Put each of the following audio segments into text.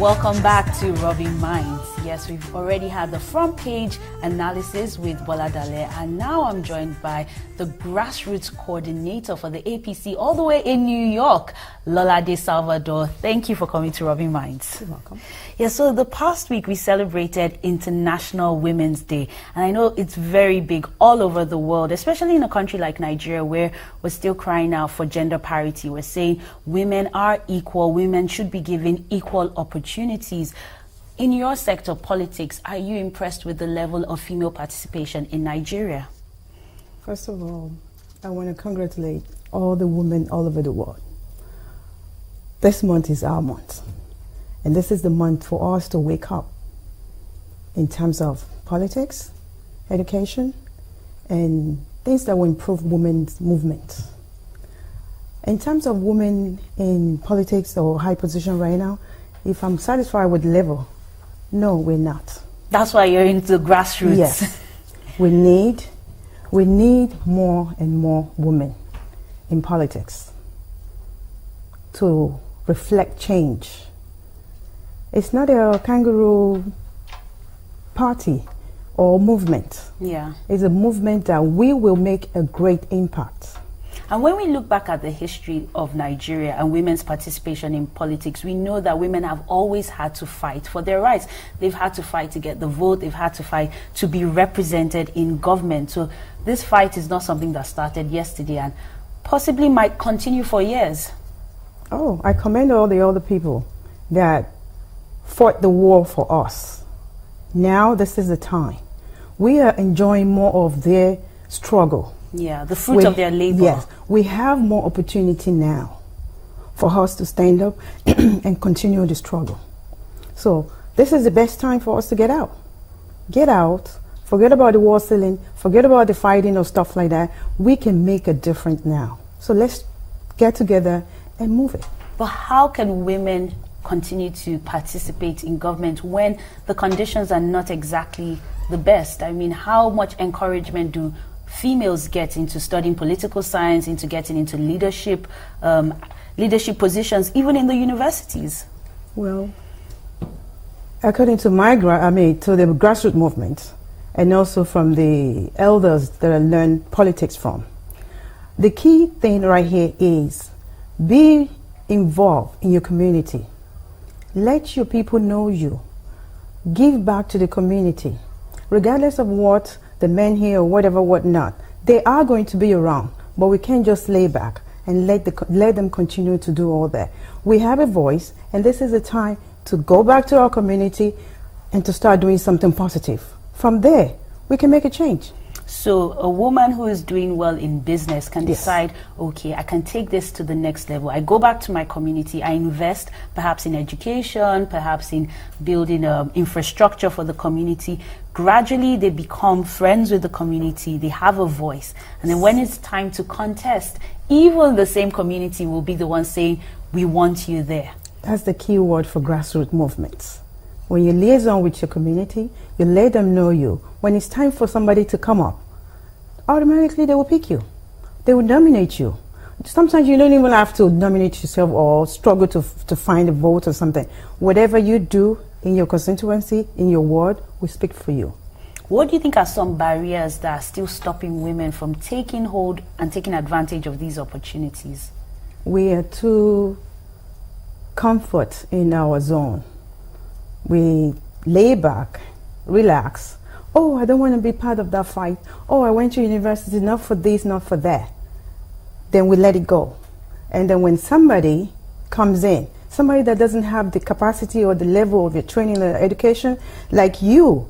Welcome back to Rubbing Minds. Yes, we've already had the front page analysis with Bola Dale, and now I'm joined by the grassroots coordinator for the APC all the way in New York, Lola De Salvador. Thank you for coming to Rubbing Minds. You're welcome. Yeah, so the past week we celebrated International Women's Day, and I know it's very big all over the world, especially in a country like Nigeria where we're still crying out for gender parity. We're saying women are equal, women should be given equal opportunities. In your sector, politics, are you impressed with the level of female participation in Nigeria? First of all, I want to congratulate all the women all over the world. This month is our month. And this is the month for us to wake up in terms of politics, education, and things that will improve women's movement. In terms of women in politics or high position right now, if I'm satisfied with the level, no, we're not. That's why you're into grassroots. Yes. we need more and more women in politics to reflect change. It's not a kangaroo party or movement. Yeah. It's a movement that we will make a great impact. And when we look back at the history of Nigeria and women's participation in politics, we know that women have always had to fight for their rights. They've had to fight to get the vote. They've had to fight to be represented in government. So this fight is not something that started yesterday and possibly might continue for years. Oh, I commend all the other people that fought the war for us. Now this is the time. We are enjoying more of their struggle. Yeah, the fruit of their labor. Yes, we have more opportunity now for us to stand up and continue the struggle. So this is the best time for us to get out. Get out, forget about the wall ceiling, forget about the fighting or stuff like that. We can make a difference now. So let's get together and move it. But how can women continue to participate in government when the conditions are not exactly the best? I mean, how much encouragement do females get into studying political science, into getting into leadership positions, even in the universities? Well, according to to the grassroots movement, and also from the elders that I learned politics from, the key thing right here is be involved in your community. Let your people know you. Give back to the community, regardless of what the men here or whatever, whatnot. They are going to be around, but we can't just lay back and let them continue to do all that. We have a voice, and this is the time to go back to our community and to start doing something positive. From there, we can make a change. So a woman who is doing well in business can Yes. decide, okay, I can take this to the next level. I go back to my community, I invest perhaps in education, perhaps in building infrastructure for the community. Gradually, they become friends with the community, they have a voice. And then when it's time to contest, even the same community will be the one saying, we want you there. That's the key word for grassroots movements. When you liaison with your community, you let them know you. When it's time for somebody to come up, automatically they will pick you. They will nominate you. Sometimes you don't even have to nominate yourself or struggle to find a vote or something. Whatever you do in your constituency, in your ward, we speak for you. What do you think are some barriers that are still stopping women from taking hold and taking advantage of these opportunities? We are too comfort in our zone. We lay back, relax. Oh, I don't want to be part of that fight. Oh, I went to university, not for this, not for that. Then we let it go. And then when somebody comes in, somebody that doesn't have the capacity or the level of your training or education, like you,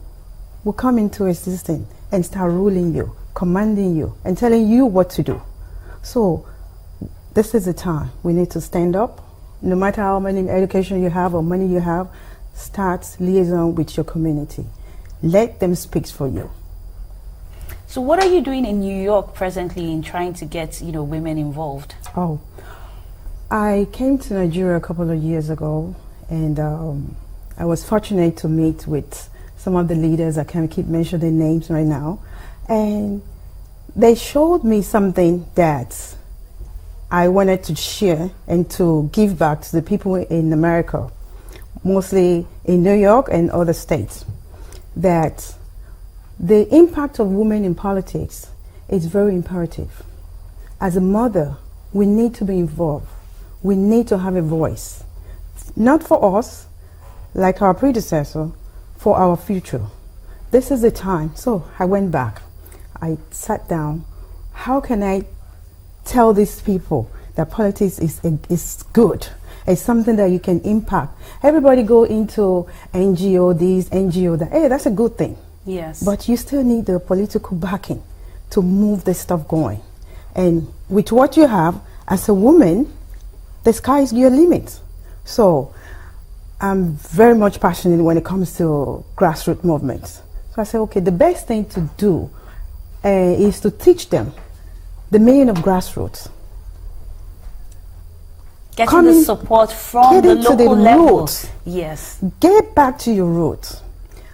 will come into existence and start ruling you, commanding you, and telling you what to do. So this is the time we need to stand up. No matter how many education you have or money you have, start liaison with your community. Let them speak for you. So what are you doing in New York presently in trying to get, women involved? Oh, I came to Nigeria a couple of years ago, and I was fortunate to meet with some of the leaders. I can't keep mentioning names right now. And they showed me something that I wanted to share and to give back to the people in America. mostly in New York and other states, that the impact of women in politics is very imperative. As a mother, we need to be involved. We need to have a voice. Not for us, like our predecessor, for our future. This is the time. So I went back. I sat down. How can I tell these people that politics is good? It's something that you can impact. Everybody go into NGO this, NGO that. Hey, that's a good thing. Yes. But you still need the political backing to move this stuff going. And with what you have, as a woman, the sky is your limit. So I'm very much passionate when it comes to grassroots movements. So I said, okay, the best thing to do is to teach them the meaning of grassroots. Getting the support from the local level. Yes. Get back to your roots.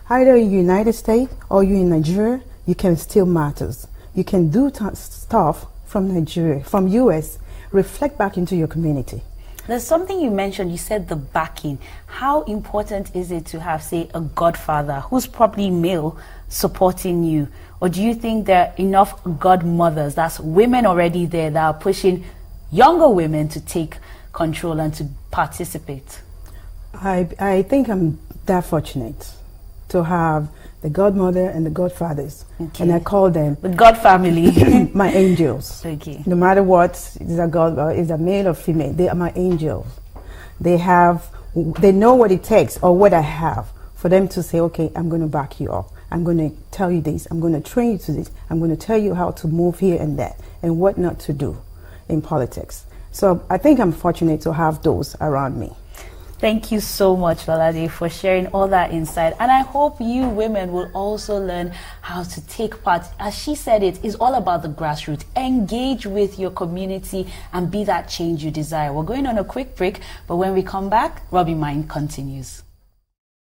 Either in the United States or you in Nigeria, you can still matters. You can do stuff from Nigeria, from US, reflect back into your community. There's something you mentioned, you said the backing. How important is it to have, say, a godfather who's probably male supporting you? Or do you think there are enough godmothers, that's women already there, that are pushing younger women to take control and to participate? I think I'm that fortunate to have the godmother and the godfathers. Okay. And I call them the God family. My angels. Okay. No matter what, is a god, is a male or female, they are my angels. They know what it takes or what I have for them to say, okay, I'm going to back you up. I'm going to tell you this. I'm going to train you to this. I'm going to tell you how to move here and that and what not to do in politics. So I think I'm fortunate to have those around me. Thank you so much, Lalade, for sharing all that insight. And I hope you women will also learn how to take part. As she said, it is all about the grassroots. Engage with your community and be that change you desire. We're going on a quick break, but when we come back, Robbie Mind continues.